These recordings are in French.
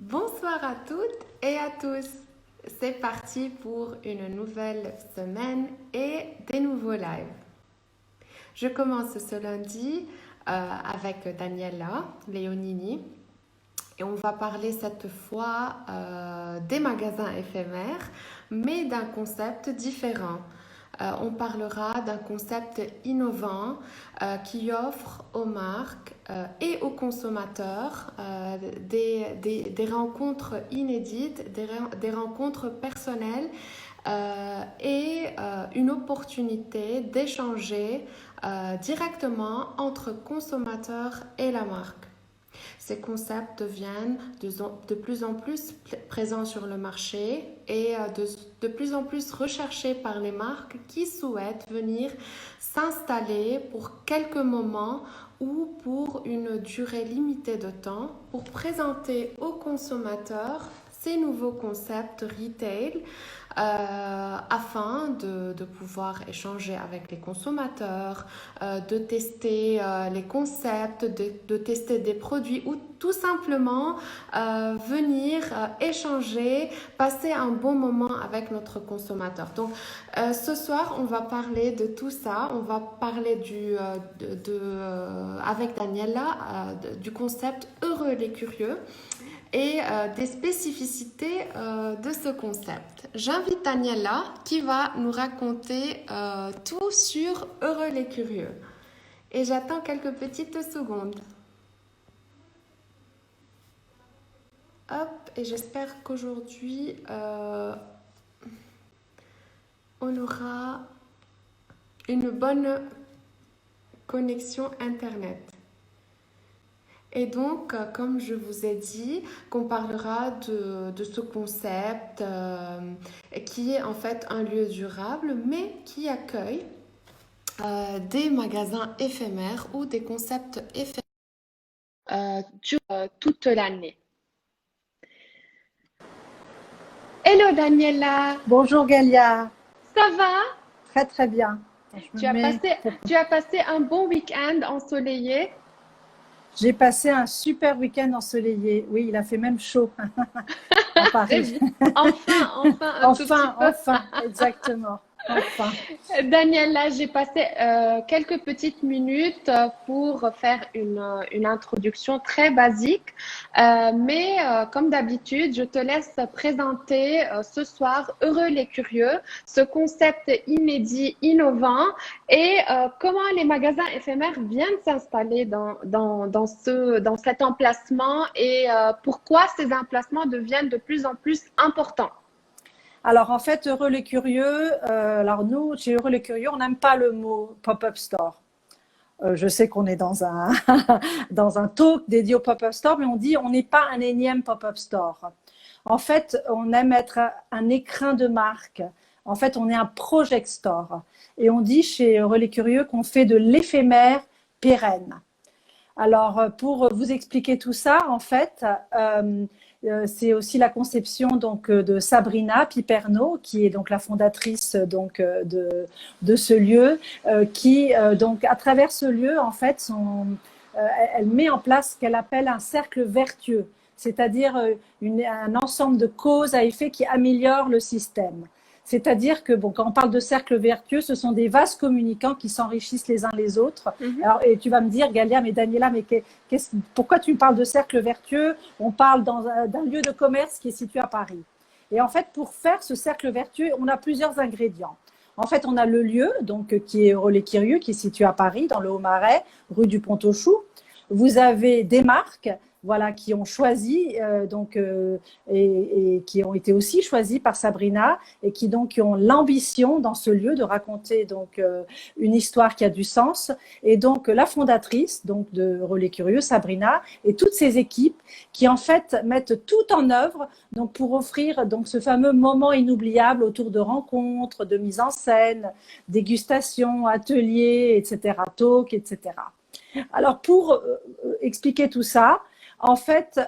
Bonsoir à toutes et à tous. C'est parti pour une nouvelle semaine et des nouveaux lives. Je commence ce lundi avec Daniela Leonini et on va parler cette fois des magasins éphémères, mais d'un concept différent. On parlera d'un concept innovant qui offre aux marques et aux consommateurs des rencontres inédites, des rencontres personnelles et une opportunité d'échanger directement entre consommateurs et la marque. Ces concepts deviennent de plus en plus présents sur le marché et de plus en plus recherchés par les marques qui souhaitent venir s'installer pour quelques moments ou pour une durée limitée de temps pour présenter aux consommateurs ces nouveaux concepts retail afin de pouvoir échanger avec les consommateurs, de tester les concepts, de tester des produits ou tout simplement venir échanger, passer un bon moment avec notre consommateur. Donc ce soir, on va parler de tout ça. On va parler avec Daniela du concept Heureux les curieux et des spécificités de ce concept. J'invite Daniela qui va nous raconter tout sur Heureux les curieux. Et j'attends quelques petites secondes. Hop, et j'espère qu'aujourd'hui, on aura une bonne connexion Internet. Et donc, comme je vous ai dit, qu'on parlera de ce concept qui est en fait un lieu durable, mais qui accueille des magasins éphémères ou des concepts éphémères toute l'année. Hello Daniela, Bonjour Galia, ça va? très très bien. Je Tu me as mets... passé, tu as passé un bon week-end ensoleillé? J'ai passé un super week-end ensoleillé. Oui, il a fait même chaud à Très Paris. bien. Enfin, un tout petit Enfin, peu. enfin, exactement. Enfin. Daniela, j'ai passé quelques petites minutes pour faire une introduction très basique, mais comme d'habitude, je te laisse présenter ce soir Heureux les curieux, ce concept inédit, innovant et comment les magasins éphémères viennent s'installer dans cet emplacement et pourquoi ces emplacements deviennent de plus en plus importants. Alors en fait, Heureux les curieux, alors nous, chez Heureux les curieux, on n'aime pas le mot pop-up store. Je sais qu'on est dans un, dans un talk dédié au pop-up store, mais on dit on n'est pas un énième pop-up store. En fait, on aime être un écrin de marque. En fait, on est un project store. Et on dit chez Relais Curieux qu'on fait de l'éphémère pérenne. Alors, pour vous expliquer tout ça, en fait, c'est aussi la conception donc de Sabrina Piperno, qui est donc la fondatrice donc de ce lieu, qui donc à travers ce lieu, en fait, elle met en place ce qu'elle appelle un cercle vertueux, c'est-à-dire un ensemble de causes à effet qui améliorent le système. C'est-à-dire que bon, quand on parle de cercle vertueux, ce sont des vases communicants qui s'enrichissent les uns les autres. Mhm. Alors, et tu vas me dire, Galia, mais Daniela, mais pourquoi tu me parles de cercle vertueux? On parle d'un lieu de commerce qui est situé à Paris. Et en fait, pour faire ce cercle vertueux, on a plusieurs ingrédients. En fait, on a le lieu, donc qui est Relais-Quirieux, qui est situé à Paris, dans le Haut-Marais, rue du Pont-aux-Choux. Vous avez des marques, voilà, qui ont choisi et qui ont été aussi choisies par Sabrina et qui donc ont l'ambition dans ce lieu de raconter donc une histoire qui a du sens. Et donc la fondatrice donc de Relais Curieux, Sabrina, et toutes ses équipes qui en fait mettent tout en œuvre donc pour offrir donc ce fameux moment inoubliable autour de rencontres, de mise en scène, dégustations, ateliers, etc., talk, etc. Alors pour expliquer tout ça, en fait,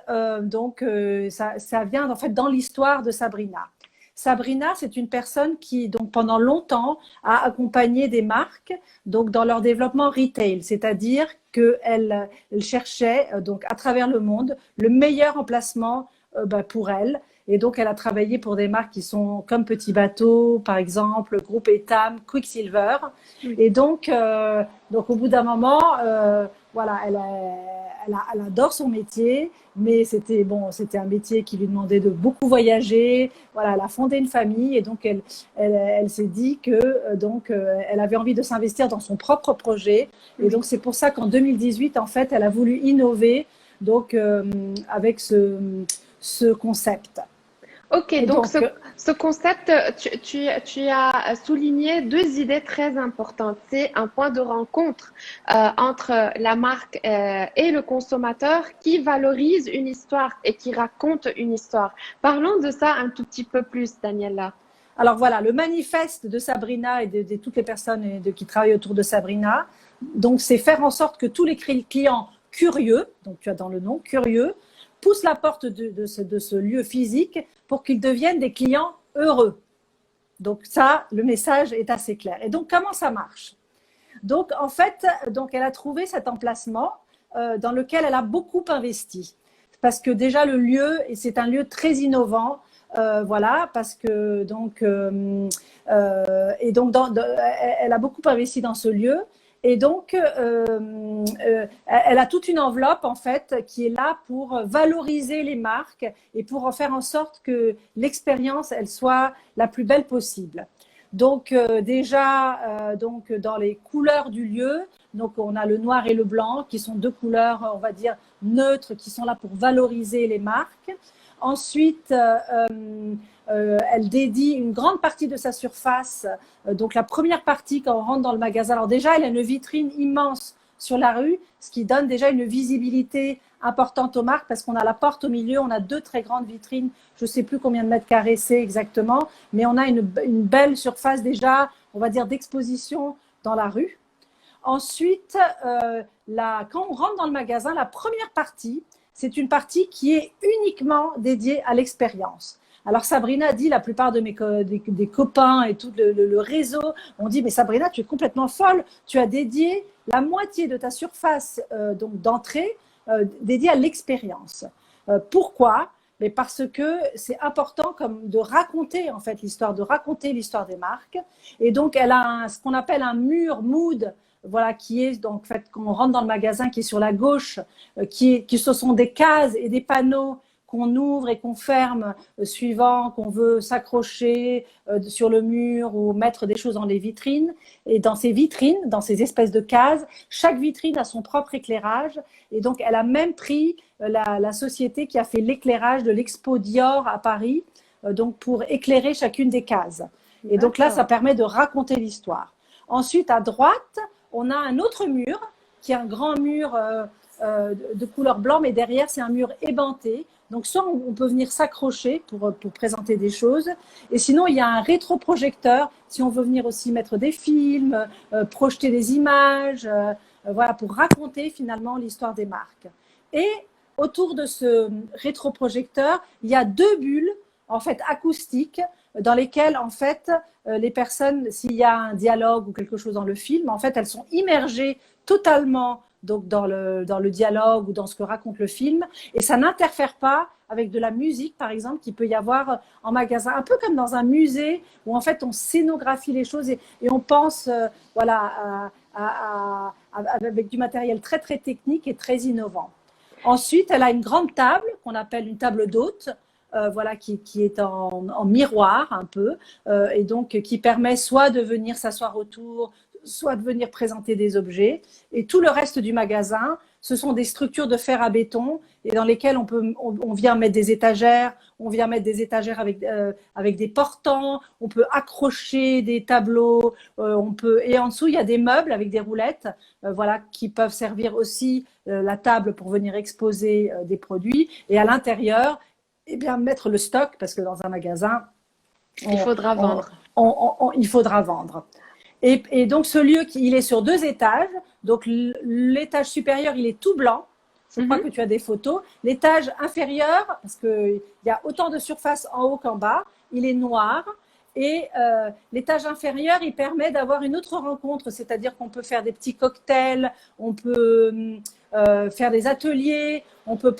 ça vient en fait dans l'histoire de Sabrina. Sabrina, c'est une personne qui, donc, pendant longtemps, a accompagné des marques, donc, dans leur développement retail, c'est-à-dire qu'elle cherchait, donc, à travers le monde, le meilleur emplacement pour elle. Et donc, elle a travaillé pour des marques qui sont comme Petit Bateau, par exemple, Groupe Etam, Quicksilver. Oui. Et donc au bout d'un moment, voilà, elle adore son métier, mais c'était un métier qui lui demandait de beaucoup voyager. Voilà, elle a fondé une famille et donc elle s'est dit que elle avait envie de s'investir dans son propre projet. Et Oui. donc c'est pour ça qu'en 2018, en fait, elle a voulu innover donc avec ce concept. Ok, Et donc donc, ce concept, tu as souligné deux idées très importantes. C'est un point de rencontre entre la marque et le consommateur qui valorise une histoire et qui raconte une histoire. Parlons de ça un tout petit peu plus, Daniela. alors voilà, le manifeste de Sabrina et de toutes les personnes qui travaillent autour de Sabrina, donc c'est faire en sorte que tous les clients curieux, donc tu as dans le nom, curieux, poussent la porte de ce lieu physique pour qu'ils deviennent des clients heureux. Donc ça, le message est assez clair. Et donc comment ça marche? Donc en fait, elle a trouvé cet emplacement dans lequel elle a beaucoup investi. Parce que déjà le lieu, et c'est un lieu très innovant, voilà, parce que elle a beaucoup investi dans ce lieu. Et donc, elle a toute une enveloppe, en fait, qui est là pour valoriser les marques et pour en faire en sorte que l'expérience, elle soit la plus belle possible. Donc, donc, dans les couleurs du lieu, donc, on a le noir et le blanc, qui sont deux couleurs, on va dire, neutres, qui sont là pour valoriser les marques. Ensuite, elle dédie une grande partie de sa surface. Donc la première partie, quand on rentre dans le magasin, alors déjà, elle a une vitrine immense sur la rue, ce qui donne déjà une visibilité importante aux marques parce qu'on a la porte au milieu, on a deux très grandes vitrines, je ne sais plus combien de mètres carrés c'est exactement, mais on a une belle surface déjà, on va dire, d'exposition dans la rue. Ensuite, quand on rentre dans le magasin, la première partie, c'est une partie qui est uniquement dédiée à l'expérience. Alors Sabrina dit, la plupart de des copains et tout le réseau ont dit, mais Sabrina, tu es complètement folle, tu as dédié la moitié de ta surface donc d'entrée dédiée à l'expérience. Pourquoi? Mais parce que c'est important comme de raconter en fait l'histoire, de raconter l'histoire des marques. Et donc elle a ce qu'on appelle un mur mood, voilà, qui est donc en fait quand on rentre dans le magasin, qui est sur la gauche, qui ce sont des cases et des panneaux qu'on ouvre et qu'on ferme suivant qu'on veut s'accrocher sur le mur ou mettre des choses dans les vitrines. Et dans ces vitrines, dans ces espèces de cases, chaque vitrine a son propre éclairage. Et donc, elle a même pris la société qui a fait l'éclairage de l'Expo Dior à Paris, donc pour éclairer chacune des cases. Et donc là, ça permet de raconter l'histoire. Ensuite, à droite, on a un autre mur, qui est un grand mur de couleur blanc, mais derrière, c'est un mur ébenté. Donc, soit on peut venir s'accrocher pour présenter des choses. Et sinon, il y a un rétroprojecteur, si on veut venir aussi mettre des films, projeter des images, voilà, pour raconter finalement l'histoire des marques. Et autour de ce rétroprojecteur, il y a deux bulles, en fait, acoustiques, dans lesquelles, en fait, les personnes, s'il y a un dialogue ou quelque chose dans le film, en fait, elles sont immergées totalement donc dans le dialogue ou dans ce que raconte le film, et ça n'interfère pas avec de la musique, par exemple, qu'il peut y avoir en magasin, un peu comme dans un musée où en fait on scénographie les choses et on pense voilà, avec du matériel très très technique et très innovant. Ensuite, elle a une grande table qu'on appelle une table d'hôte, voilà, qui est en miroir un peu, et donc qui permet soit de venir s'asseoir autour, soit de venir présenter des objets. Et tout le reste du magasin, ce sont des structures de fer à béton et dans lesquelles on vient mettre des étagères, on vient mettre des étagères avec des portants, on peut accrocher des tableaux, et en dessous, il y a des meubles avec des roulettes, voilà, qui peuvent servir aussi la table pour venir exposer des produits. Et à l'intérieur, eh bien, mettre le stock, parce que dans un magasin, il faudra vendre. Il faudra vendre. Et donc, ce lieu, il est sur 2 étages. Donc, l'étage supérieur, il est tout blanc. Je crois que tu as des photos. L'étage inférieur, parce qu'il y a autant de surface en haut qu'en bas, il est noir. Et l'étage inférieur, il permet d'avoir une autre rencontre. C'est-à-dire qu'on peut faire des petits cocktails, on peut faire des ateliers, on peut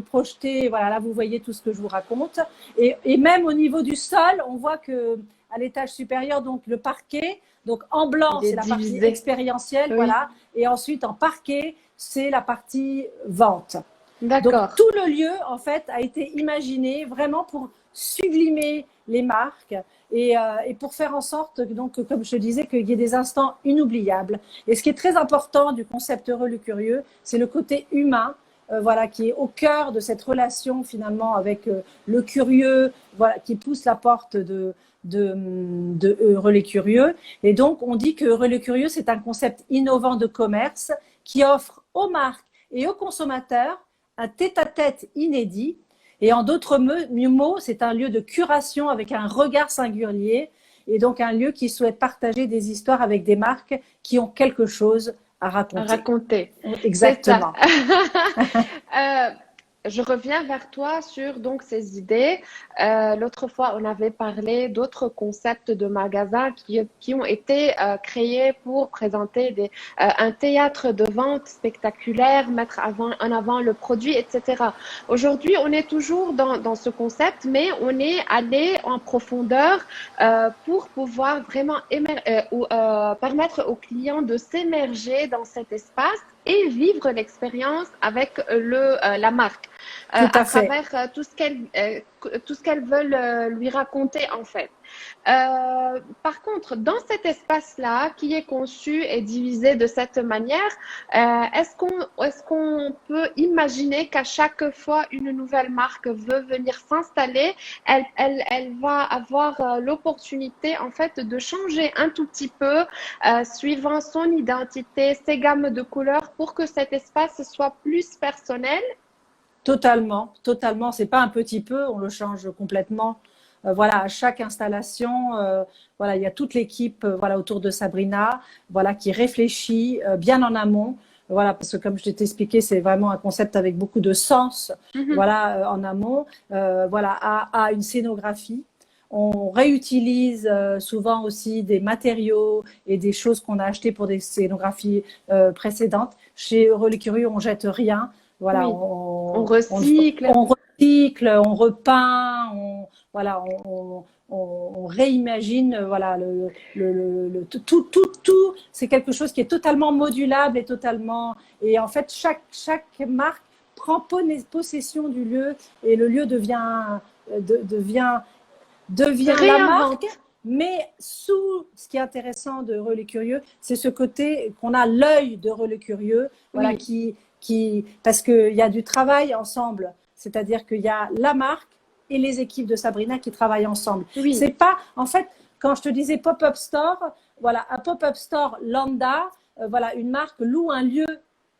projeter, voilà, là vous voyez tout ce que je vous raconte. Et même au niveau du sol, on voit que à l'étage supérieur, donc le parquet, donc en blanc, Il est c'est la partie divisé. expérientielle, Oui. voilà, et ensuite en parquet, c'est la partie vente. Donc D'accord. tout le lieu, en fait, a été imaginé vraiment pour sublimer les marques et pour faire en sorte, donc, comme je disais, qu'il y ait des instants inoubliables. Et ce qui est très important du concept Heureux le Curieux, c'est le côté humain, voilà, qui est au cœur de cette relation finalement avec le curieux, voilà, qui pousse la porte de Heureux les Curieux. Et donc, on dit que Heureux le Curieux, c'est un concept innovant de commerce qui offre aux marques et aux consommateurs un tête-à-tête inédit. Et en d'autres mots, c'est un lieu de curation avec un regard singulier et donc un lieu qui souhaite partager des histoires avec des marques qui ont quelque chose à À raconter. raconter. C'est ça. Exactement. Euh, je reviens vers toi sur donc ces idées. L'autre fois, on avait parlé d'autres concepts de magasins qui ont été créés pour présenter un théâtre de vente spectaculaire, mettre en avant le produit, etc. Aujourd'hui, on est toujours dans ce concept, mais on est allé en profondeur pour pouvoir vraiment permettre aux clients de s'émerger dans cet espace et vivre l'expérience avec la marque Tout à à fait. travers tout ce qu'elles veulent lui raconter en fait. Par contre, dans cet espace-là qui est conçu et divisé de cette manière, est-ce qu'on peut imaginer qu'à chaque fois une nouvelle marque veut venir s'installer, elle va avoir l'opportunité en fait de changer un tout petit peu suivant son identité, ses gammes de couleurs pour que cet espace soit plus personnel? Totalement, totalement. C'est pas un petit peu, on le change complètement. Voilà, à chaque installation, voilà, il y a toute l'équipe, voilà, autour de Sabrina, voilà, qui réfléchit bien en amont. Voilà, parce que comme je t'ai expliqué, c'est vraiment un concept avec beaucoup de sens, voilà, en amont, voilà, à une scénographie. On réutilise souvent aussi des matériaux et des choses qu'on a achetées pour des scénographies précédentes. Chez Heureux les Curieux, on jette rien. Voilà, Oui, on recycle. on recycle, on repeint, voilà, on réimagine, voilà, tout, c'est quelque chose qui est totalement modulable et totalement, et en fait, chaque marque prend possession du lieu et le lieu devient la marque. Réinvente. Mais ce qui est intéressant de Heureux les Curieux, c'est ce côté qu'on a l'œil d'Heureux les Curieux, voilà, Oui, parce qu'il y a du travail ensemble. C'est-à-dire qu'il y a la marque et les équipes de Sabrina qui travaillent ensemble. oui. C'est pas, en fait, quand je te disais pop-up store, voilà, un pop-up store lambda, voilà, une marque loue un lieu,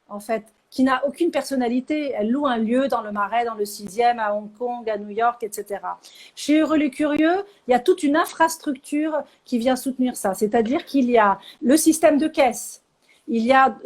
en fait, qui n'a aucune personnalité. Elle loue un lieu dans le Marais, dans le 6e, à Hong Kong, à New York, etc. Chez Heureux les Curieux, il y a toute une infrastructure qui vient soutenir ça. C'est-à-dire qu'il y a le système de caisse, il y a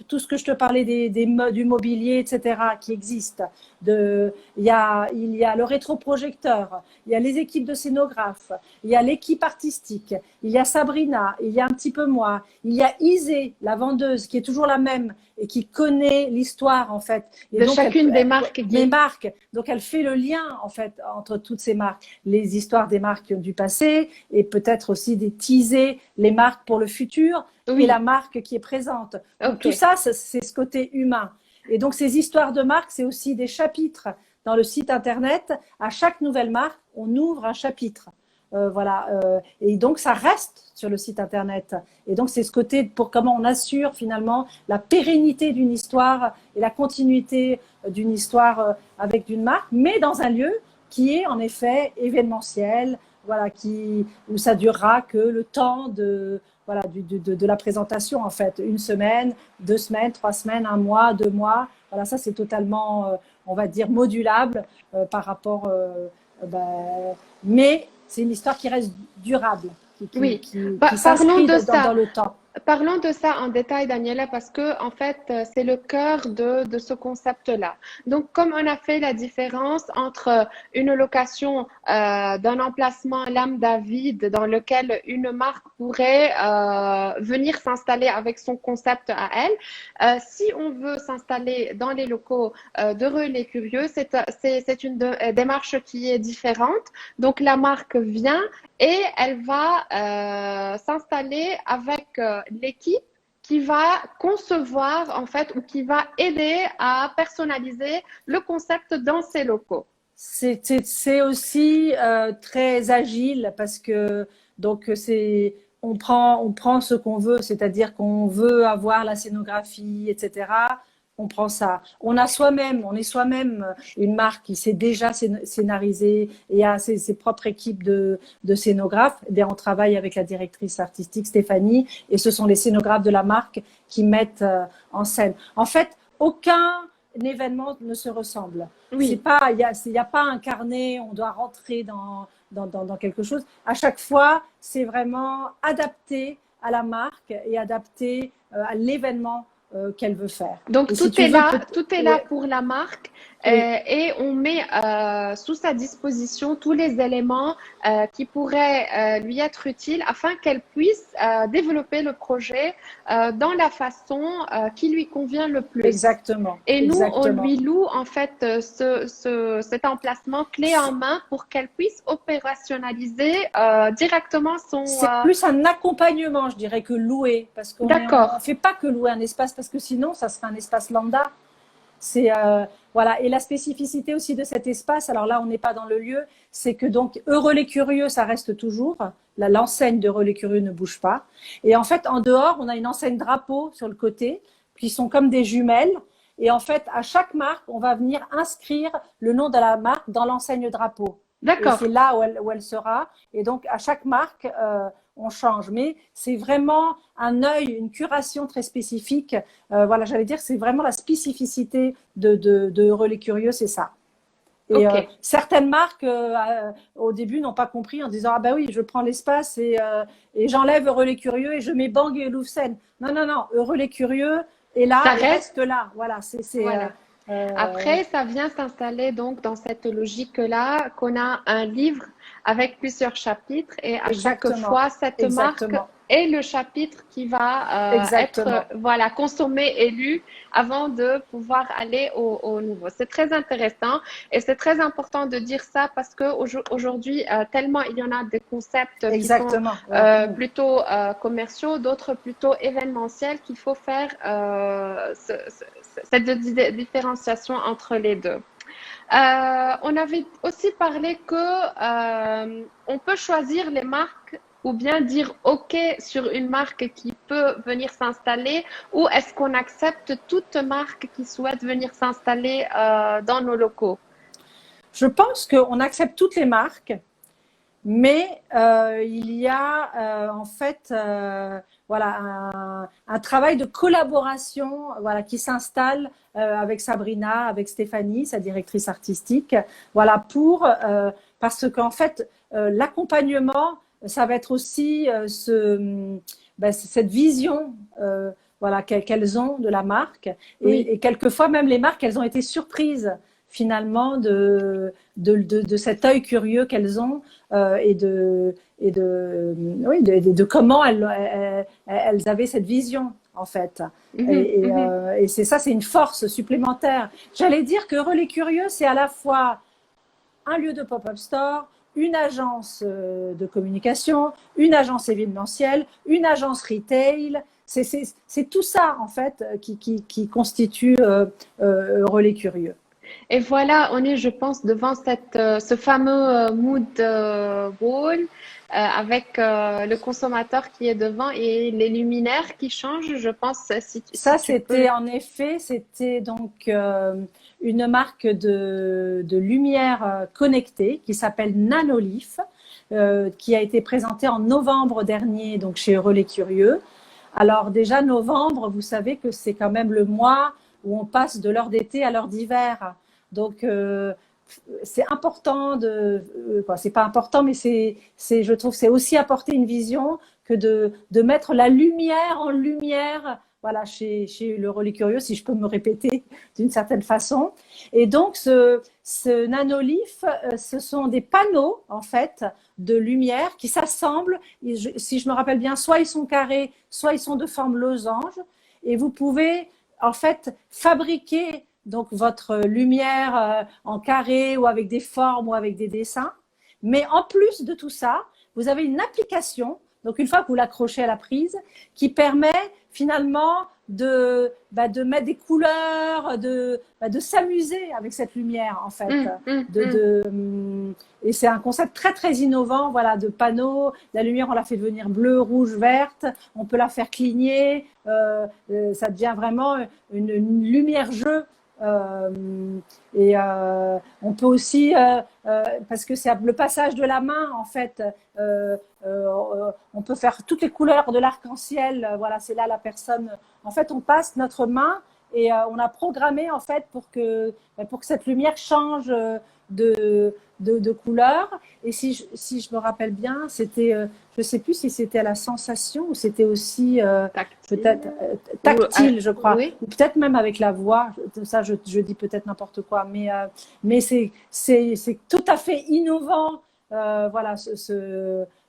tout ce que je te parlais du mobilier, etc., qui existe. Il y a le rétroprojecteur, il y a les équipes de scénographes, il y a l'équipe artistique, il y a Sabrina, il y a un petit peu moi, il y a Isée, la vendeuse, qui est toujours la même et qui connaît l'histoire, en fait. Et De donc, chacune des marques des marques. Donc, elle fait le lien, en fait, entre toutes ces marques. Les histoires des marques du passé et peut-être aussi des teaser les marques pour le futur et la Oui, marque qui est présente. Donc, ok. tout ça, c'est ce côté humain. Et donc, ces histoires de marques, c'est aussi des chapitres dans le site internet. À chaque nouvelle marque, on ouvre un chapitre. Voilà. Et donc, ça reste sur le site internet. Et donc, c'est ce côté pour comment on assure finalement la pérennité d'une histoire et la continuité d'une histoire avec d'une marque, mais dans un lieu qui est en effet événementiel, voilà, où ça durera que le temps voilà, de la présentation, en fait. 1 semaine, 2 semaines, 3 semaines, 1 mois, 2 mois. Voilà, ça, c'est totalement, on va dire, modulable par rapport. Mais c'est une histoire qui reste durable, Oui. qui Parlons s'inscrit de dans ça. le temps. parlons de ça en détail, Daniela, parce que en fait, c'est le cœur de ce concept-là. Donc, comme on a fait la différence entre une location d'un emplacement lambda vide dans lequel une marque pourrait venir s'installer avec son concept à elle, si on veut s'installer dans les locaux de Relais Curieux, c'est une démarche qui est différente. Donc, la marque vient et elle va s'installer avec l'équipe qui va concevoir en fait ou qui va aider à personnaliser le concept dans ses locaux. C'est aussi très agile parce que donc on prend ce qu'on veut, c'est-à-dire qu'on veut avoir la scénographie, etc. On prend ça. On est soi-même une marque qui s'est déjà scénarisée et a ses propres équipes de scénographes. Et on travaille avec la directrice artistique Stéphanie et ce sont les scénographes de la marque qui mettent en scène. En fait, aucun événement ne se ressemble. Oui. Il y a pas un carnet, on doit rentrer dans quelque chose. À chaque fois, c'est vraiment adapté à la marque et adapté à l'événement qu'elle veut faire. Donc, Et si tu veux, tout est là pour la marque et on met sous sa disposition tous les éléments qui pourraient lui être utiles afin qu'elle puisse développer le projet dans la façon qui lui convient le plus. Exactement. Et nous, on Exactement. lui loue en fait cet emplacement clé en main pour qu'elle puisse opérationnaliser directement son… C'est plus un accompagnement, je dirais, que louer. Parce qu'on D'accord. ne fait pas que louer un espace, parce que sinon, ça serait un espace lambda. C'est voilà. Et la spécificité aussi de cet espace, alors là, on n'est pas dans le lieu, c'est que donc Heureux les Curieux, ça reste toujours. L'enseigne de Heureux les Curieux ne bouge pas. Et en fait, en dehors, on a une enseigne drapeau sur le côté, qui sont comme des jumelles. Et en fait, à chaque marque, on va venir inscrire le nom de la marque dans l'enseigne drapeau. Et D'accord. c'est là où elle sera. Et donc, à chaque marque, on change. Mais c'est vraiment un œil, une curation très spécifique. Voilà, j'allais dire, c'est vraiment la spécificité de Heureux les Curieux, c'est ça. Et Ok. certaines marques, au début, n'ont pas compris en disant « Ah ben oui, je prends l'espace et j'enlève Heureux les Curieux et je mets Bang et Louvecen. » Non, non, non, Heureux les Curieux est là Ça et reste. reste là. Voilà, Voilà. Après, ça vient s'installer donc dans cette logique-là qu'on a un livre avec plusieurs chapitres et à chaque exactement, fois, cette marque exactement, est le chapitre qui va exactement. être voilà, consommé et lu avant de pouvoir aller au nouveau. C'est très intéressant et c'est très important de dire ça parce que aujourd'hui, tellement il y en a des concepts qui sont Exactement. Ouais. plutôt commerciaux, d'autres plutôt événementiels qu'il faut faire cette différenciation entre les deux. On avait aussi parlé que on peut choisir les marques ou bien dire OK sur une marque qui peut venir s'installer ou est-ce qu'on accepte toute marque qui souhaite venir s'installer dans nos locaux? Je pense qu'on accepte toutes les marques, mais il y a en fait voilà un travail de collaboration voilà qui s'installe avec Sabrina, avec Stéphanie, sa directrice artistique, voilà pour parce qu'en fait l'accompagnement ça va être aussi cette vision voilà qu'elles ont de la marque Oui. et quelquefois même les marques elles ont été surprises finalement de cet œil curieux qu'elles ont et de comment elles avaient cette vision en fait. Et c'est ça, c'est une force supplémentaire. J'allais dire que Relais Curieux, c'est à la fois un lieu de pop-up store, une agence de communication, une agence événementielle, une agence retail. C'est tout ça en fait qui constitue Relais Curieux. Et voilà, on est, je pense, devant ce fameux mood wall avec le consommateur qui est devant et les luminaires qui changent, je pense, si Ça, tu peux. c'était en effet, c'était donc une marque de lumière connectée qui s'appelle Nanolith, qui a été présentée en novembre dernier donc chez Relais Curieux. Alors déjà, novembre, vous savez que c'est quand même le mois où on passe de l'heure d'été à l'heure d'hiver. Donc, c'est important c'est pas important, mais je trouve que c'est aussi apporter une vision que de mettre la lumière en lumière, voilà, chez le relais curieux, si je peux me répéter d'une certaine façon. Et donc, ce nanolith, ce sont des panneaux, en fait, de lumière qui s'assemblent. Si je me rappelle bien, soit ils sont carrés, soit ils sont de forme losange. Et vous pouvez, en fait, fabriquer donc votre lumière en carré ou avec des formes ou avec des dessins. Mais en plus de tout ça, vous avez une application, donc une fois que vous l'accrochez à la prise, qui permet finalement de mettre des couleurs, de s'amuser avec cette lumière en fait. Et c'est un concept très très innovant, voilà, de panneaux. La lumière, on la fait devenir bleue, rouge, verte. On peut la faire cligner. Ça devient vraiment une lumière-jeu. On peut aussi, parce que c'est le passage de la main en fait, on peut faire toutes les couleurs de l'arc-en-ciel. Voilà, c'est là la personne. En fait, on passe notre main et on a programmé en fait pour que cette lumière change de couleur. Et si je me rappelle bien, c'était, je sais plus si c'était à la sensation ou c'était aussi peut-être tactile, je crois, oui. ou peut-être même avec la voix. Ça, je dis peut-être n'importe quoi, mais c'est tout à fait innovant. Voilà,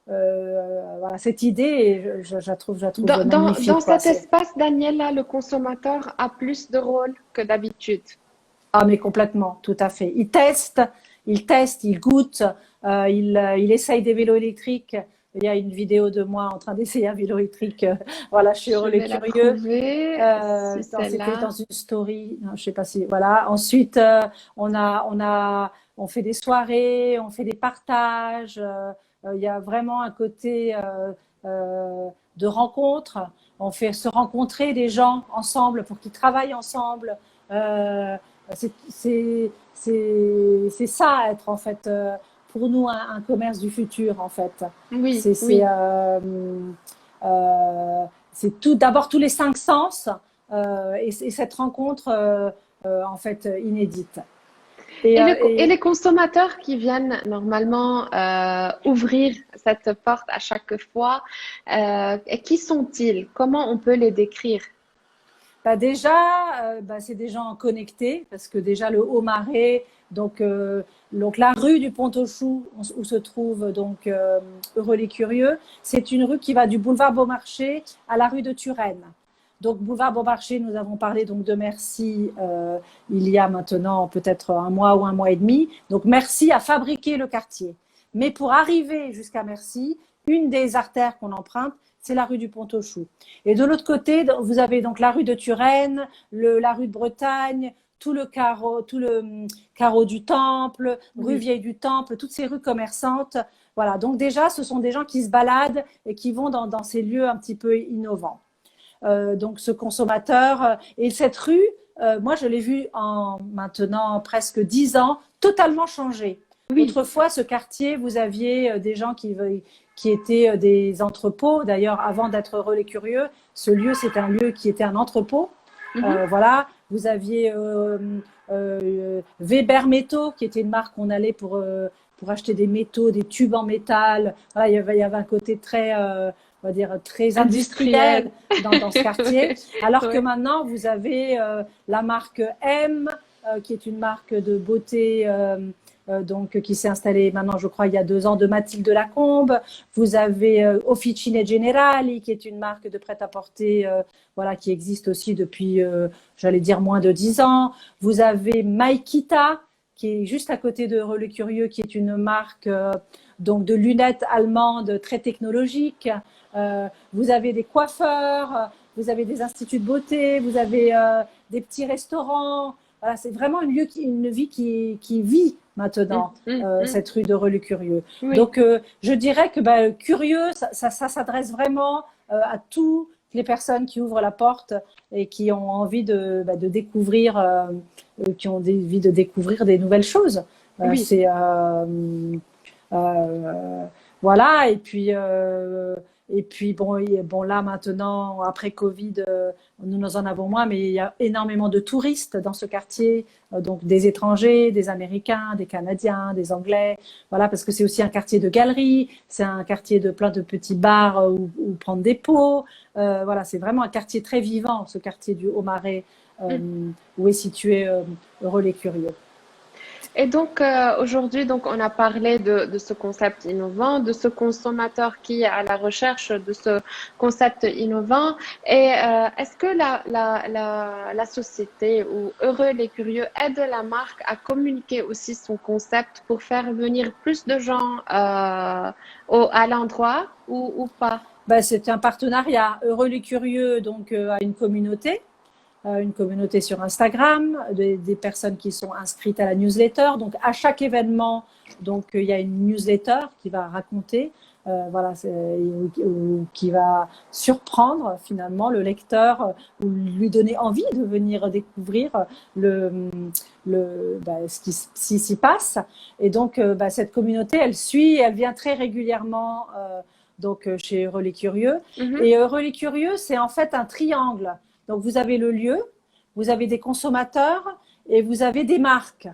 voilà, cette idée, et je la trouve magnifique. Dans cet espace, Daniela, le consommateur a plus de rôle que d'habitude. Ah, mais complètement, tout à fait. Il teste, il goûte, il essaye des vélos électriques. Il y a une vidéo de moi en train d'essayer un vélo électrique. Voilà, je suis relais curieux. C'était dans une story. Non, je sais pas si. Voilà. Ensuite, on fait des soirées, on fait des partages. Il y a vraiment un côté de rencontre. On fait se rencontrer des gens ensemble pour qu'ils travaillent ensemble. C'est ça être en fait pour nous un commerce du futur en fait. Oui, c'est tout d'abord tous les 5 sens et cette rencontre en fait inédite. Et les consommateurs qui viennent normalement ouvrir cette porte à chaque fois, qui sont-ils? Comment on peut les décrire? Déjà, c'est des gens connectés parce que déjà le Haut-Marais, donc la rue du Pont-aux-Choux où se trouve donc Relais Curieux, c'est une rue qui va du boulevard Beaumarchais à la rue de Turenne. Donc boulevard Beaumarchais, nous avons parlé donc de Mercy il y a maintenant peut-être un mois ou un mois et demi. Donc Mercy a fabriqué le quartier. Mais pour arriver jusqu'à Mercy, une des artères qu'on emprunte, c'est la rue du Pont-aux-Choux. Et de l'autre côté, vous avez donc la rue de Turenne, la rue de Bretagne, tout le carreau du Temple, rue Vieille du Temple, toutes ces rues commerçantes. Voilà. Donc déjà, ce sont des gens qui se baladent et qui vont dans ces lieux un petit peu innovants. Donc ce consommateur et cette rue, moi je l'ai vue en maintenant presque 10 ans, totalement changée. Oui. Autrefois, ce quartier, vous aviez des gens qui étaient des entrepôts. D'ailleurs, avant d'être Relais Curieux, ce lieu, c'est un lieu qui était un entrepôt. Voilà, vous aviez Weber Métaux, qui était une marque qu'on allait pour acheter des métaux, des tubes en métal. Voilà, il y avait un côté très, on va dire, très industriel dans ce quartier. Alors que maintenant, vous avez la marque M, qui est une marque de beauté donc qui s'est installée maintenant, je crois, il y a 2 ans, de Mathilde Lacombe. Vous avez Officine Generali, qui est une marque de prêt-à-porter voilà, qui existe aussi depuis, j'allais dire, moins de 10 ans. Vous avez Maikita, qui est juste à côté de Relais Curieux, qui est une marque donc de lunettes allemandes très technologiques. Vous avez des coiffeurs, vous avez des instituts de beauté, vous avez des petits restaurants. Voilà, c'est vraiment une vie qui vit maintenant, cette rue de Relais Curieux. Oui. Donc, je dirais que curieux, ça s'adresse vraiment à toutes les personnes qui ouvrent la porte et qui ont envie de découvrir, des nouvelles choses. Oui. Voilà, et puis bon, bon là maintenant, après Covid, nous en avons moins, mais il y a énormément de touristes dans ce quartier, donc des étrangers, des Américains, des Canadiens, des Anglais, voilà, parce que c'est aussi un quartier de galeries, c'est un quartier de plein de petits bars où prendre des pots, voilà, c'est vraiment un quartier très vivant, ce quartier du Haut-Marais, euh, où est situé Heureux-les-Curieux. Et donc aujourd'hui, donc on a parlé de ce concept innovant, de ce consommateur qui est à la recherche de ce concept innovant. Et est-ce que la société ou Heureux les Curieux aide la marque à communiquer aussi son concept pour faire venir plus de gens à l'endroit ou pas? Ben, c'est un partenariat. Heureux les Curieux donc a une communauté sur Instagram, des personnes qui sont inscrites à la newsletter. Donc, à chaque événement, donc, il y a une newsletter qui va raconter, voilà, ou qui va surprendre finalement le lecteur ou lui donner envie de venir découvrir ce qui s'y passe. Et donc, cette communauté, elle suit, elle vient très régulièrement donc, chez Heureux les Curieux. Mhm. Et Heureux les Curieux, c'est en fait un triangle. Donc, vous avez le lieu, vous avez des consommateurs et vous avez des marques.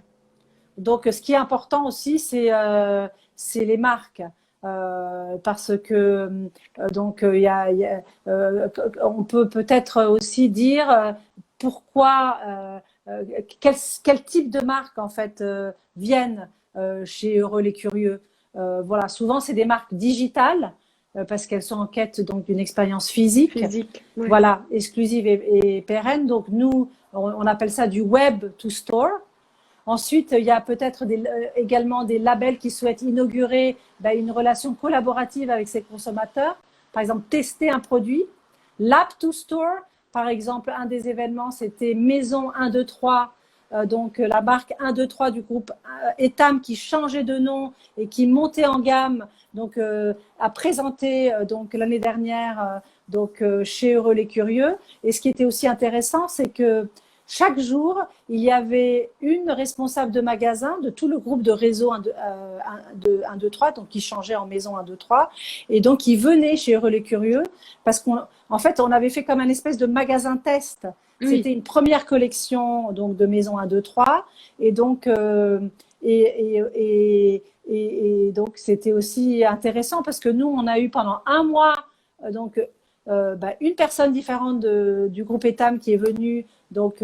Donc, ce qui est important aussi, c'est les marques. Parce que on peut peut-être aussi dire pourquoi, quel type de marques en fait viennent chez Heureux les Curieux. Voilà, souvent c'est des marques digitales parce qu'elles sont en quête donc d'une expérience physique, Physique, oui. voilà, exclusive et pérenne. Donc nous, on appelle ça du web to store. Ensuite, il y a peut-être également des labels qui souhaitent inaugurer une relation collaborative avec ses consommateurs. Par exemple, tester un produit. L'app to store, par exemple, un des événements, c'était Maison 123, donc la marque 123 du groupe Etam qui changeait de nom et qui montait en gamme, donc a présenté donc l'année dernière chez Heureux les Curieux. Et ce qui était aussi intéressant, c'est que chaque jour, il y avait une responsable de magasin de tout le groupe de réseau 1, 2, 3, donc qui changeait en maison 1, 2, 3, et donc qui venait chez Heureux les Curieux, parce qu'en fait, on avait fait comme un espèce de magasin test. Oui. C'était une première collection donc de maison 1, 2, 3, et donc, donc c'était aussi intéressant parce que nous, on a eu pendant un mois une personne différente du groupe Etam qui est venue donc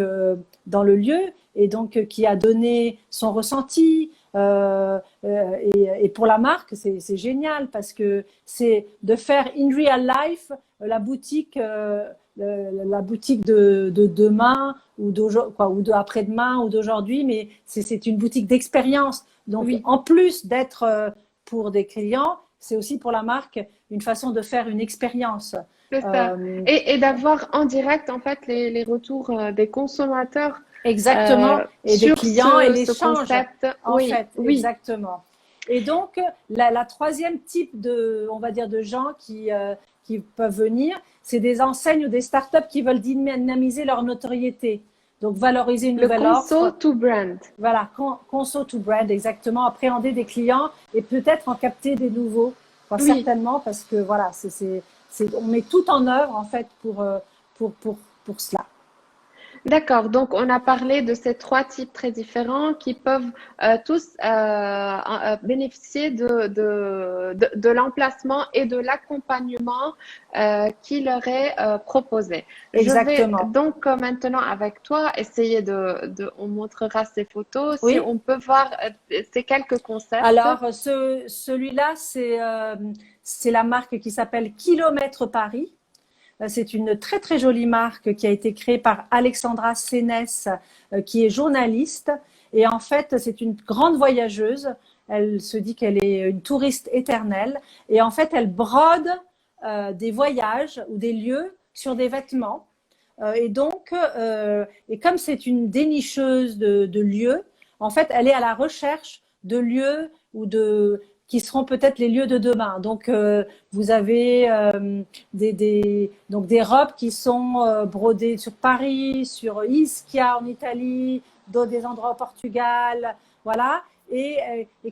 dans le lieu et donc qui a donné son ressenti et pour la marque c'est génial parce que c'est de faire in real life la boutique de demain ou de après-demain ou d'aujourd'hui, mais c'est une boutique d'expérience. Donc Oui. en plus d'être pour des clients, c'est aussi pour la marque une façon de faire une expérience. C'est ça. Euh, Et d'avoir en direct, en fait, les retours des consommateurs Exactement, et des sur clients et ce l'échange, concept. en Oui, fait, oui. exactement. Et donc, la troisième type on va dire, de gens qui peuvent venir, c'est des enseignes ou des startups qui veulent dynamiser leur notoriété. Donc, valoriser une Le nouvelle conso offre, to brand. voilà, conso to brand, exactement, appréhender des clients et peut-être en capter des nouveaux, enfin, Oui. certainement, parce que voilà, on met tout en œuvre, en fait, pour, pour, pour cela. D'accord, donc on a parlé de ces trois types très différents qui peuvent tous bénéficier de l'emplacement et de l'accompagnement qui leur est proposé. Je vais Exactement. donc maintenant avec toi essayer on montrera ces photos, si Oui. on peut voir ces quelques concepts. Alors, celui-là, c'est la marque qui s'appelle Kilomètre Paris. C'est une très très jolie marque qui a été créée par Alexandra Sénès, qui est journaliste. Et en fait, c'est une grande voyageuse. Elle se dit qu'elle est une touriste éternelle. Et en fait, elle brode des voyages ou des lieux sur des vêtements. Et comme c'est une dénicheuse de lieux, en fait, elle est à la recherche de lieux qui seront peut-être les lieux de demain. Donc, vous avez donc des robes qui sont brodées sur Paris, sur Ischia en Italie, dans des endroits au Portugal, voilà. Et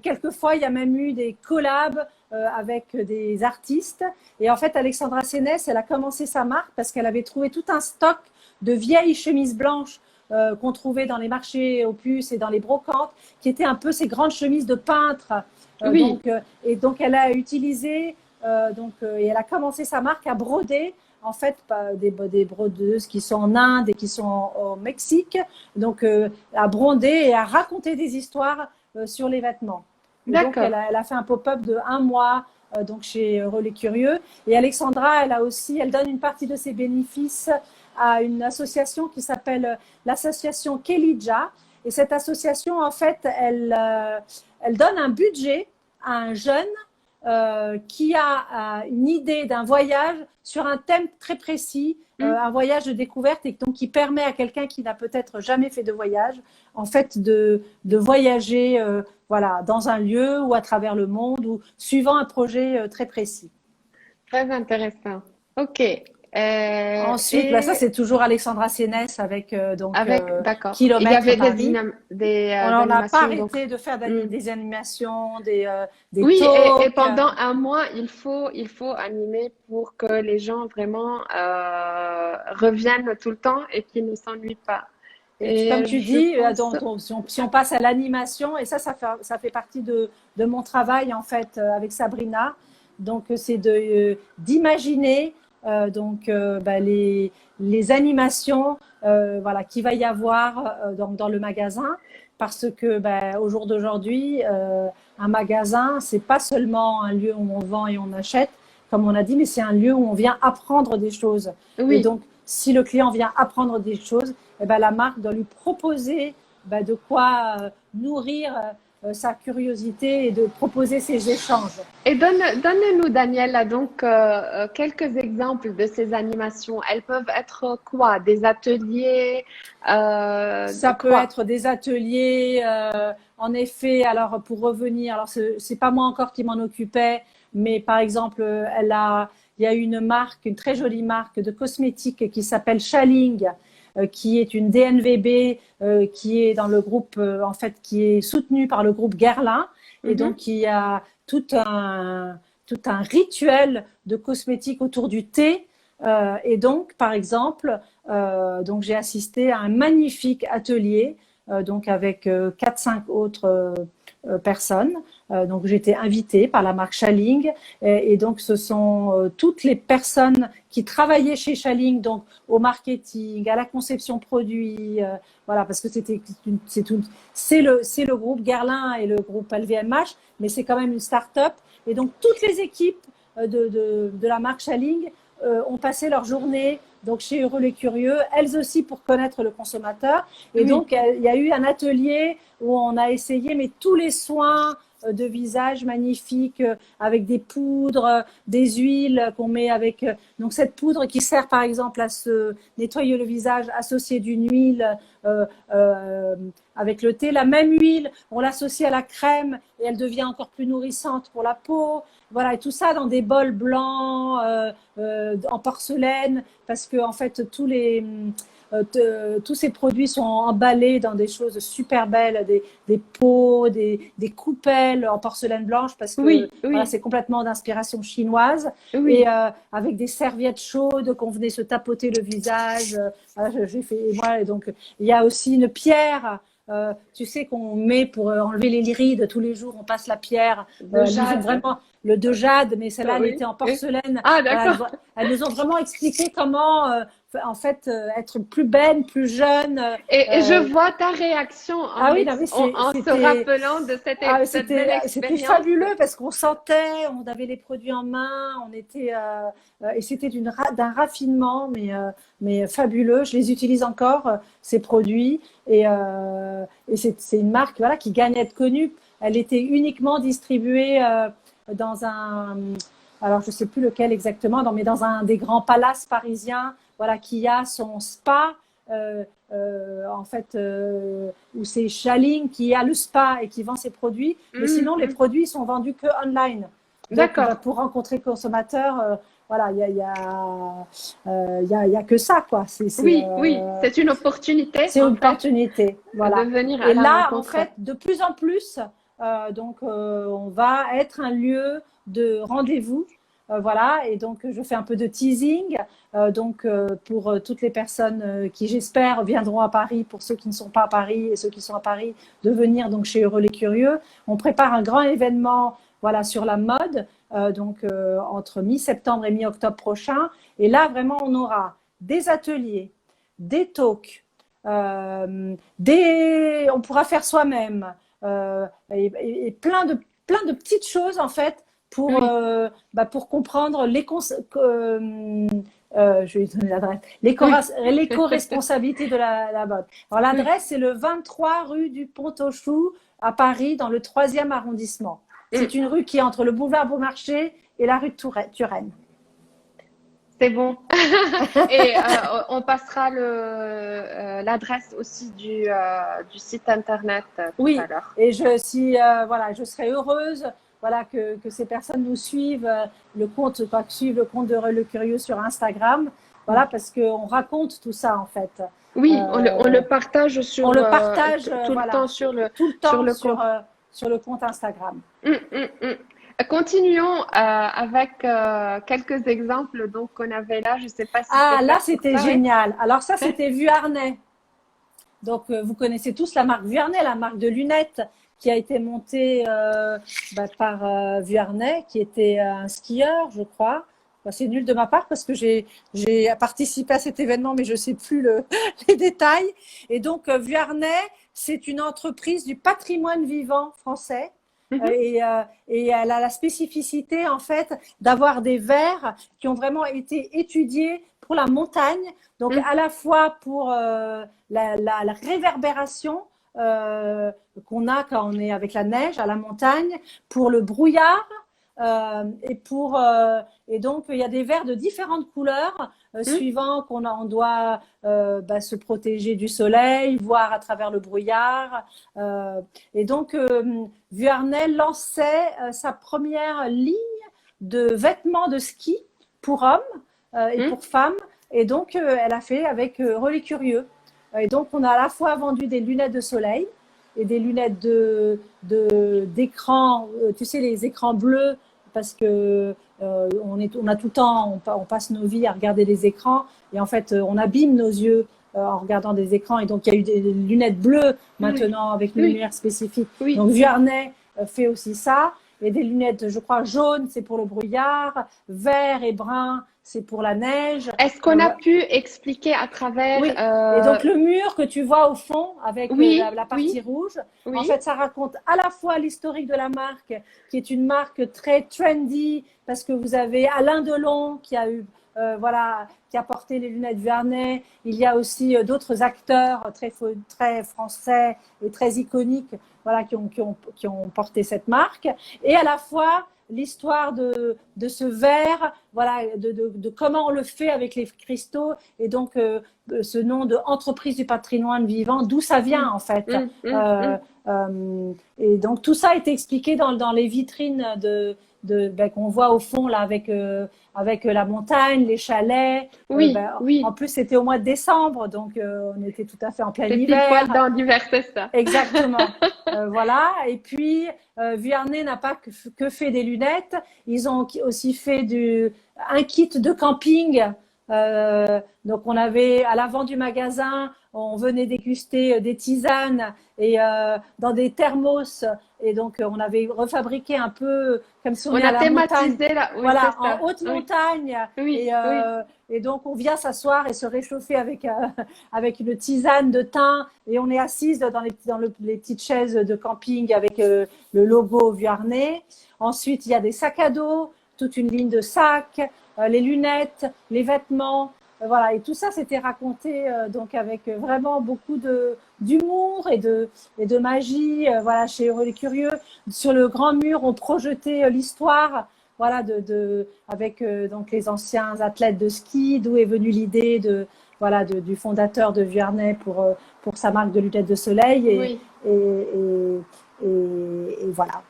quelquefois, il y a même eu des collabs avec des artistes. Et en fait, Alexandra Sénès, elle a commencé sa marque parce qu'elle avait trouvé tout un stock de vieilles chemises blanches qu'on trouvait dans les marchés aux puces et dans les brocantes, qui étaient un peu ces grandes chemises de peintre. Oui, Donc, elle a utilisé, et elle a commencé sa marque à broder, en fait, des brodeuses qui sont en Inde et qui sont au Mexique, donc à bronder et à raconter des histoires sur les vêtements. Et donc, d'accord. elle a fait un pop-up de 1 mois donc chez Relais Curieux. Et Alexandra, elle donne une partie de ses bénéfices à une association qui s'appelle l'association Kelija. Et cette association, en fait, elle donne un budget à un jeune qui a une idée d'un voyage sur un thème très précis, un voyage de découverte, et donc qui permet à quelqu'un qui n'a peut-être jamais fait de voyage, en fait, de voyager voilà, dans un lieu ou à travers le monde ou suivant un projet très précis. Très intéressant. Ok. Ensuite, bah ça Et c'est toujours Alexandra Sénès avec d'accord. Il y Kilomètres avait Paris. des On n'a pas animations, donc. arrêté de faire Hmm. des animations, des Oui, et talks. pendant un mois, il faut animer pour que les gens vraiment reviennent tout le temps et qu'ils ne s'ennuient pas. Et comme Et tu je dis, pense, si on passe à l'animation, et ça fait partie de mon travail en fait avec Sabrina. Donc c'est d'imaginer les animations voilà qu'il va y avoir dans le magasin, parce que au jour d'aujourd'hui, un magasin c'est pas seulement un lieu où on vend et on achète, comme on a dit, mais c'est un lieu où on vient apprendre des choses. Et oui. donc si le client vient apprendre des choses, eh ben, la marque doit lui proposer de quoi nourrir sa curiosité et de proposer ces échanges. Et donne-nous, Daniela, donc quelques exemples de ces animations. Elles peuvent être quoi? Des ateliers, Ça peut quoi? être des ateliers, en effet. Alors pour revenir, alors c'est pas moi encore qui m'en occupais, mais par exemple, il y a une marque, une très jolie marque de cosmétiques qui s'appelle Shaling, qui est une DNVB, qui est dans le groupe, en fait, qui est soutenue par le groupe Guerlain, et Mhm. donc il y a tout un rituel de cosmétiques autour du thé. Et donc, par exemple, donc j'ai assisté à un magnifique atelier donc avec 4-5 autres personnes. Donc j'ai été invitée par la marque Shaling, et donc ce sont toutes les personnes qui travaillaient chez Shaling, donc au marketing, à la conception produit, voilà, parce que c'est le groupe Guerlain et le groupe LVMH, mais c'est quand même une start-up, et donc toutes les équipes de la marque Shaling ont passé leur journée donc chez Heureux les Curieux, elles aussi pour connaître le consommateur. Et Oui. donc, il y a eu un atelier où on a essayé mais tous les soins de visage magnifiques avec des poudres, des huiles qu'on met avec. Donc, cette poudre qui sert par exemple à se nettoyer le visage associée d'une huile avec le thé. La même huile, on l'associe à la crème et elle devient encore plus nourrissante pour la peau. Voilà, et tout ça dans des bols blancs, en porcelaine, parce que en fait tous ces produits sont emballés dans des choses super belles, des pots, des coupelles en porcelaine blanche, parce que Oui, voilà, oui, c'est complètement d'inspiration chinoise, et oui. avec des serviettes chaudes qu'on venait se tapoter le visage. Voilà, j'ai fait, et moi, et donc il y a aussi une pierre. Tu sais qu'on met pour enlever les rides tous les jours, on passe la pierre. De Elles nous ont jade. vraiment le de jade, mais celle-là elle Oui, était en oui. porcelaine. Ah, Voilà, d'accord. elles nous ont vraiment expliqué comment en fait être plus belle, plus jeune. Et je Euh, vois ta réaction ah oui, non, mais en se rappelant de cette belle c'était expérience. fabuleux parce qu'on sentait, on avait les produits en main, on était et c'était d'un raffinement, mais fabuleux. Je les utilise encore ces produits, et c'est une marque voilà qui gagne à être connue. Elle était uniquement distribuée dans un, alors je sais plus lequel exactement, mais dans un des grands palaces parisiens, voilà, qui a son spa. Euh, en fait, où c'est Shaling qui a le spa et qui vend ses produits, mais sinon les Mhm. produits sont vendus que online. Donc, D'accord. pour rencontrer le consommateur, voilà, il y a que ça, quoi. Oui, oui, c'est une opportunité, C'est en une fait, opportunité, de voilà. venir à Et la là, en rencontre. fait, de plus en plus, Donc, on va être un lieu de rendez-vous. Voilà, et donc je fais un peu de teasing. Pour toutes les personnes qui, j'espère, viendront à Paris, pour ceux qui ne sont pas à Paris et ceux qui sont à Paris, de venir donc chez Heureux les Curieux. On prépare un grand événement, voilà, sur la mode, entre mi-septembre et mi-octobre prochain. Et là, vraiment, on aura des ateliers, des talks, on pourra faire soi-même, et plein de petites choses en fait Oui. pour comprendre je vais donner l'adresse, Oui. l'éco-responsabilité de la mode. Alors Oui. l'adresse, c'est le 23 rue du Pont-aux-Choux à Paris, dans le 3e arrondissement. C'est Mm. une rue qui est entre le boulevard Beaumarchais et la rue de Turenne. C'est bon. Et on passera l'adresse aussi du site internet tout à Oui, l'heure. et voilà, je serais heureuse, voilà, que ces personnes nous suivent, suivent le compte de Le Curieux sur Instagram, voilà, parce qu'on raconte tout ça en fait. Oui, on Euh, le partage on le partage, tout le voilà, temps tout le sur temps le compte. sur le compte Instagram. Continuons avec quelques exemples donc qu'on avait là. Je ne sais pas si c'est Ah, là, clair pour c'était toi, oui. génial. Alors ça, c'était Vuarnet. Donc, vous connaissez tous la marque Vuarnet, la marque de lunettes qui a été montée par Vuarnet, qui était un skieur, je crois. Bah, c'est nul de ma part parce que j'ai participé à cet événement, mais je ne sais plus les détails. Et donc, Vuarnet, c'est une entreprise du patrimoine vivant français. Mhm, Et elle a la spécificité, en fait, d'avoir des verres qui ont vraiment été étudiés pour la montagne. Donc, mhm, à la fois pour la réverbération qu'on a quand on est avec la neige à la montagne, pour le brouillard, et donc il y a des verres de différentes couleurs mhm. suivant on doit se protéger du soleil, voir à travers le brouillard. Et donc Vuarnet lançait sa première ligne de vêtements de ski pour hommes et Mhm. pour femmes. Et donc elle a fait avec Relais Curieux. Et donc, on a à la fois vendu des lunettes de soleil et des lunettes d'écran, tu sais, les écrans bleus, parce que on a tout le temps, on passe nos vies à regarder des écrans, et en fait, on abîme nos yeux en regardant des écrans. Et donc, il y a eu des lunettes bleues Oui, maintenant avec une oui, lumière spécifique. oui, Donc, oui. Vuarnet fait aussi ça. Et des lunettes, je crois, jaunes, c'est pour le brouillard, vert et brun, c'est pour la neige. Est-ce qu'on a pu expliquer à travers Oui, et donc le mur que tu vois au fond avec oui, la partie oui, rouge, en oui. fait, ça raconte à la fois l'historique de la marque, qui est une marque très trendy, parce que vous avez Alain Delon qui a eu, voilà, qui a porté les lunettes Vuarnet. Il y a aussi d'autres acteurs très français et très iconiques, voilà, qui ont porté cette marque. Et à la fois l'histoire de ce verre, voilà, de comment on le fait avec les cristaux, et donc ce nom de entreprise du patrimoine vivant, d'où ça vient Mm, en fait. mm, mm, Euh, mm. et donc tout ça est expliqué dans les vitrines qu'on voit au fond là avec la montagne, les chalets. Oui, En oui. plus c'était au mois de décembre, donc on était tout à fait en plein C'est pile poil hiver. dans l'hiver, c'est ça. Exactement. Voilà. Et puis, Vuarnet n'a pas que fait des lunettes. Ils ont aussi fait un kit de camping. Donc, on avait à l'avant du magasin, on venait déguster des tisanes et dans des thermos. Et donc, on avait refabriqué un peu comme si on On est à a la montagne. thématisé là. Oui, c'est Voilà, en ça. haute Oui, montagne. oui, Et, oui. euh, et donc, on vient s'asseoir et se réchauffer avec une tisane de thym, et on est assise les petites chaises de camping avec le logo Vuarnet. Ensuite, il y a des sacs à dos, toute une ligne de sacs, les lunettes, les vêtements. Voilà, et tout ça, c'était raconté donc avec vraiment beaucoup d'humour et de magie. Voilà, chez Heureux les Curieux, sur le grand mur, on projetait l'histoire. Voilà, avec donc les anciens athlètes de ski, d'où est venue l'idée du fondateur de Vuarnet pour sa marque de lunettes de soleil, Oui. et voilà.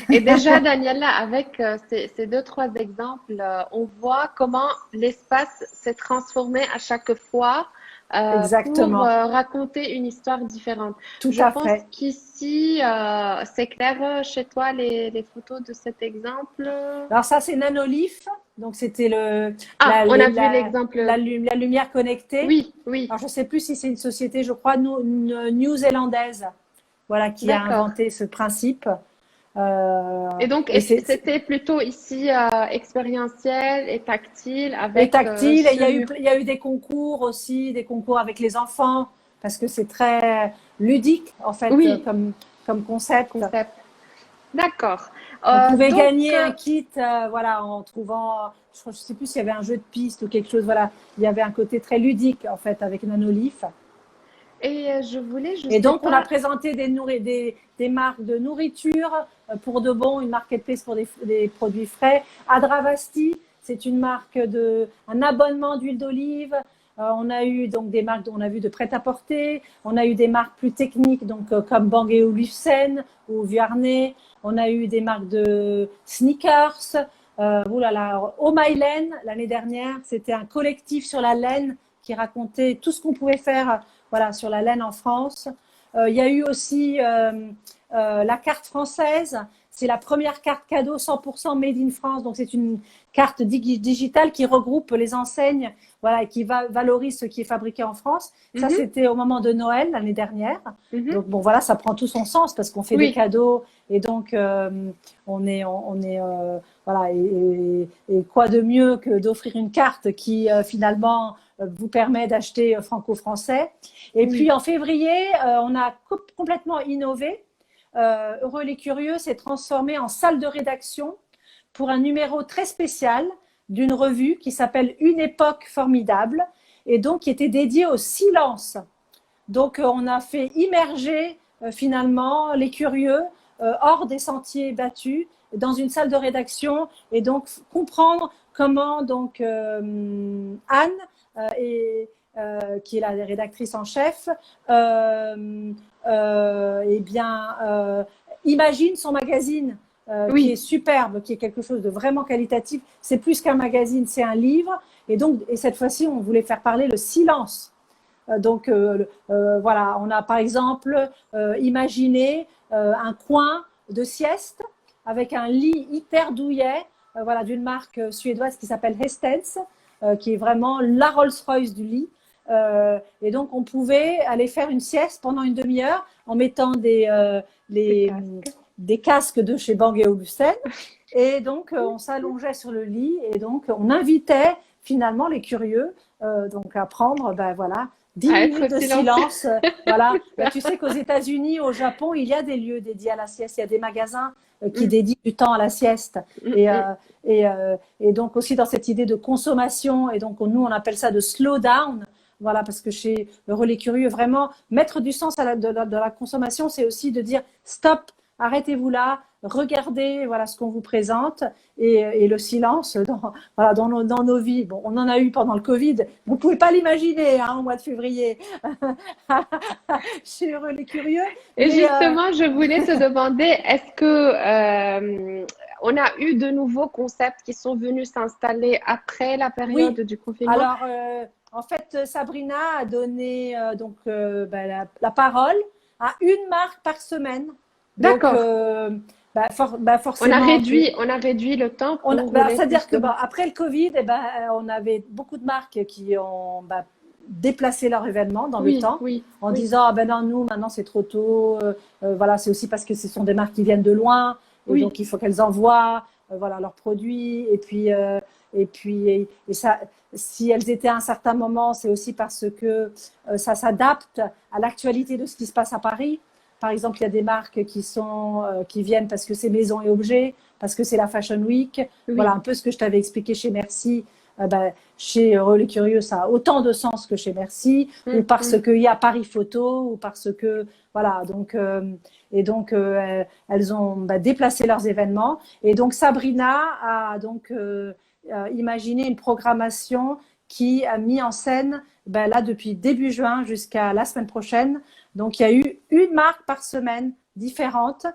Et déjà, Daniela, avec ces deux, trois exemples, on voit comment l'espace s'est transformé à chaque fois pour exactement, raconter une histoire différente. tout Je à pense fait. qu'ici, c'est clair chez toi les photos de cet exemple. Alors ça, c'est Nanolith, donc c'était Ah, la, on les- a vu l'exemple. la lumière connectée. Oui, oui, Alors je ne sais plus si c'est une société, je crois, new-zélandaise, voilà, qui a d'accord. inventé ce principe. Euh, Et donc, et c'était plutôt ici expérientiel et tactile et avec tactile. Et ce mur. il y a eu des concours aussi, des concours avec les enfants, parce que c'est très ludique, en fait, Oui, comme concept. concept. D'accord. On pouvait Donc, gagner un kit, voilà, en trouvant, je ne sais plus s'il y avait un jeu de piste ou quelque chose, voilà. Il y avait un côté très ludique, en fait, avec Nanolith. et je voulais, je Et sais donc, on a pas. présenté des marques de nourriture pour de bon, une marketplace pour des produits frais. Adravasti, c'est une marque un abonnement d'huile d'olive. On a eu donc des marques, on a vu de prêt-à-porter. On a eu des marques plus techniques, donc comme Bang & Olufsen ou Vuarnet. On a eu des marques de sneakers. Oulala, Oh My Laine, l'année dernière, c'était un collectif sur la laine qui racontait tout ce qu'on pouvait faire voilà, sur la laine en France. Il y a eu aussi la carte française. C'est la première carte cadeau 100% made in France. Donc, c'est une carte digitale qui regroupe les enseignes voilà, et qui valorise ce qui est fabriqué en France. Ça, Mhm, c'était au moment de Noël l'année dernière. mhm. Donc, bon, voilà, ça prend tout son sens parce qu'on fait des Oui, cadeaux et donc voilà. Et quoi de mieux que d'offrir une carte qui finalement vous permet d'acheter franco-français. Et puis oui. en février, on a complètement innové. Heureux les curieux s'est transformé en salle de rédaction pour un numéro très spécial d'une revue qui s'appelle Une époque formidable et donc qui était dédiée au silence. Donc on a fait immerger finalement les curieux hors des sentiers battus dans une salle de rédaction et donc comprendre comment donc Anne et qui est la rédactrice en chef, eh bien, imagine son magazine qui est Oui, superbe, qui est quelque chose de vraiment qualitatif. C'est plus qu'un magazine, c'est un livre. Et donc, et cette fois-ci, on voulait faire parler le silence. Voilà, on a par exemple imaginé un coin de sieste avec un lit hyper douillet, voilà, d'une marque suédoise qui s'appelle Hestens, qui est vraiment la Rolls-Royce du lit. Et donc, on pouvait aller faire une sieste pendant une demi-heure en mettant des les, casques. des casques de chez Bang & Olufsen. Et donc, on s'allongeait sur le lit et donc, on invitait finalement les curieux donc à prendre ben, voilà, 10 À être minutes de silence. silence. Voilà. Ben, tu sais qu'aux États-Unis, au Japon, il y a des lieux dédiés à la sieste. Il y a des magasins qui Mm, dédient du temps à la sieste. mm, Et, mm. et donc aussi dans cette idée de consommation. Et donc nous, on appelle ça de slow down. Voilà, parce que chez le Relais Curieux, vraiment, mettre du sens à de la consommation, c'est aussi de dire stop, arrêtez-vous là, regardez voilà, ce qu'on vous présente et le silence voilà, dans nos vies. Bon, on en a eu pendant le Covid. Vous ne pouvez pas l'imaginer hein, au mois de février chez Relais Curieux. Et Mais justement, je voulais te demander, est-ce que on a eu de nouveaux concepts qui sont venus s'installer après la période oui, du confinement? alors en fait, Sabrina a donné ben, la parole à une marque par semaine. Donc, D'accord. forcément, On a réduit le temps pour rouler c'est-à-dire plus que de marques. après le Covid, eh ben, on avait beaucoup de marques qui ont déplacé leur événement dans le Oui, temps oui, en oui, disant ah ben non, nous maintenant c'est trop tôt. Voilà, c'est aussi parce que ce sont des marques qui viennent de loin et oui, donc il faut qu'elles envoient voilà leurs produits et ça, si elles étaient à un certain moment, c'est aussi parce que ça s'adapte à l'actualité de ce qui se passe à Paris. Par exemple, il y a des marques qui viennent parce que c'est maison et objets, parce que c'est la Fashion Week. Voilà oui. un peu ce que je t'avais expliqué chez Merci. Chez Relais Curieux, ça a autant de sens que chez Merci, ou Mm, parce mm. qu'il y a Paris Photo, ou parce que voilà. Donc elles ont déplacé leurs événements. Et donc Sabrina a donc imaginé une programmation qui a mis en scène là depuis début juin jusqu'à la semaine prochaine. Donc il y a eu une marque par semaine différente.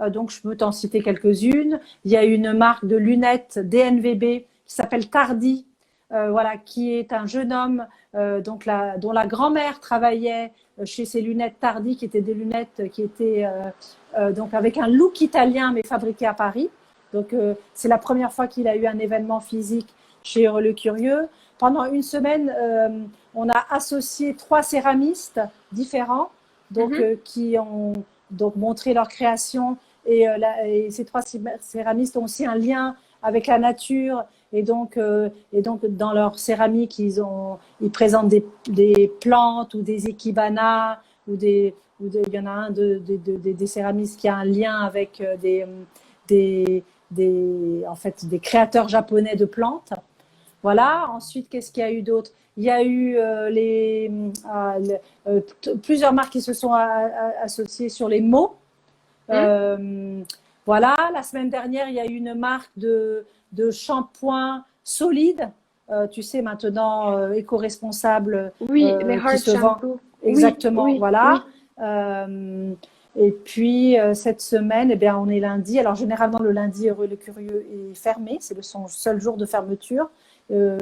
Donc je peux t'en citer quelques-unes. Il y a une marque de lunettes DNVB qui s'appelle Tardy, voilà, qui est un jeune homme donc dont la grand-mère travaillait chez ses lunettes Tardy, qui étaient des lunettes qui étaient donc avec un look italien mais fabriqué à Paris. Donc c'est la première fois qu'il a eu un événement physique chez Heureux le Curieux. Pendant une semaine, on a associé 3 céramistes différents, donc qui ont donc montré leur création et ces 3 céramistes ont aussi un lien avec la nature et donc dans leur céramique ils présentent des plantes ou des ikibanas il y en a un des céramistes qui a un lien avec en fait des créateurs japonais de plantes. Voilà. Ensuite, qu'est-ce qu'il y a eu d'autre? Il y a eu plusieurs marques qui se sont associées sur les mots. Voilà. La semaine dernière, il y a eu une marque de shampoing solide. Tu sais, maintenant, éco-responsable. Oui, les hard qui se vend. shampoo. Exactement. Oui, voilà. oui. Et puis, cette semaine, eh bien, on est lundi. Alors, généralement, le lundi, Heureux le Curieux est fermé. C'est son seul jour de fermeture.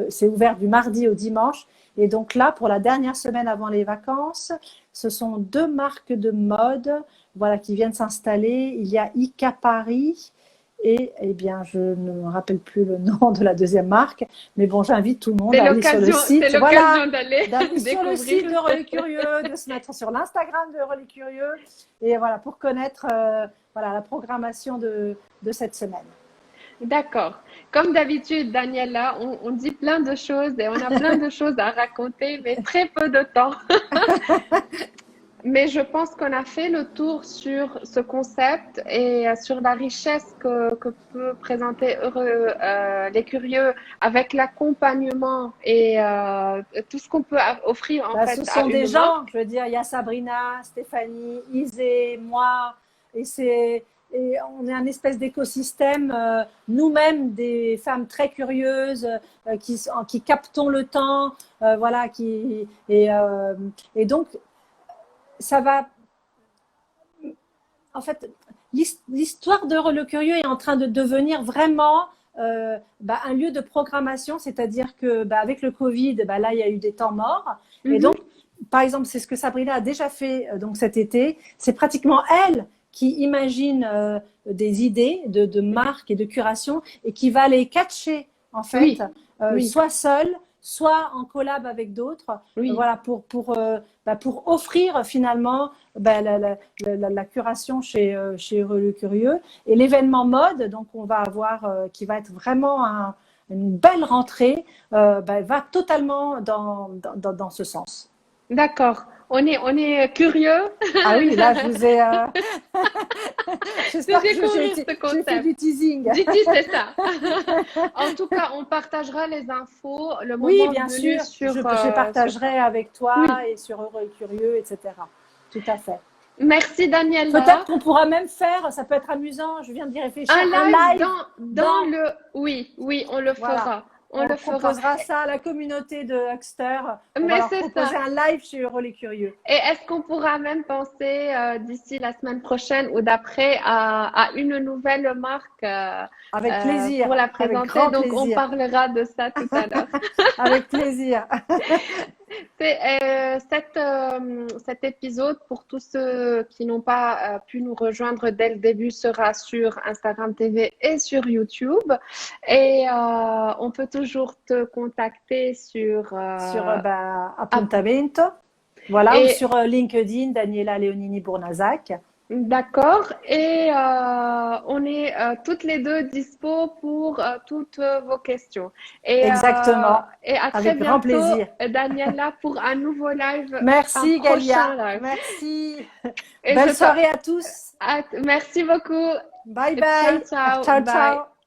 C'est ouvert du mardi au dimanche. Et donc là, pour la dernière semaine avant les vacances, ce sont 2 marques de mode, voilà, qui viennent s'installer. Il y a Ika Paris et, eh bien, je ne me rappelle plus le nom de la deuxième marque. Mais bon, j'invite tout le monde à aller sur le site. C'est l'occasion d'aller sur le site d'Heureux les Curieux, de se mettre sur l'Instagram d'Heureux les Curieux. Et voilà, pour connaître voilà, la programmation de cette semaine. D'accord. Comme d'habitude, Daniela, on dit plein de choses et on a plein de choses à raconter, mais très peu de temps. Mais je pense qu'on a fait le tour sur ce concept et sur la richesse que peut présenter Heureux les Curieux avec l'accompagnement et tout ce qu'on peut offrir en fait Ce sont à des une gens, marque. je veux dire, il y a Sabrina, Stéphanie, Isée, moi, et on est un espèce d'écosystème, nous-mêmes, des femmes très curieuses, qui captons le temps, voilà, et donc ça va. En fait, l'histoire d'Heureux le Curieux est en train de devenir vraiment un lieu de programmation, c'est-à-dire que avec le Covid, là, il y a eu des temps morts. Et donc, par exemple, c'est ce que Sabrina a déjà fait donc cet été. C'est pratiquement elle qui imagine des idées de marque et de curation et qui va les catcher, en fait, soit seule, soit en collab avec d'autres, voilà, pour offrir finalement la curation chez Heureux le Curieux. Et l'événement mode, donc on va avoir, qui va être vraiment une belle rentrée, va totalement dans ce sens. D'accord. On est curieux. Ah oui, là, je vous ai. J'espère que découvrir ce j'ai concept. fait du teasing. C'est ça. En tout cas, on partagera les infos le moment Oui, bien venu sûr. Je partagerai avec toi et sur Heureux et Curieux, etc. Tout à fait. Merci Daniela. Peut-être qu'on pourra même faire, ça peut être amusant, je viens d'y réfléchir, un live dans le. Oui, on le voilà. fera. On proposera ça à la communauté de Huckster. On va leur proposer un live chez Heureux les Curieux. Et est-ce qu'on pourra même penser d'ici la semaine prochaine ou d'après à une nouvelle marque avec plaisir. Pour la présenter. Donc plaisir. on parlera de ça tout à l'heure. Avec plaisir. Cet épisode, pour tous ceux qui n'ont pas pu nous rejoindre dès le début, sera sur Instagram TV et sur YouTube. Et on peut toujours te contacter sur Appuntamento. Voilà, ou sur LinkedIn, Daniela Leonini Bournazac. D'accord. Et on est toutes les deux dispo pour toutes vos questions. Et, exactement. Et à très Avec grand bientôt, plaisir. Daniela, pour un nouveau live. Merci, Galia. Live. Merci. Belle soirée à tous. Merci beaucoup. Bye bye. Ciao, ciao. Ciao, Bye. ciao.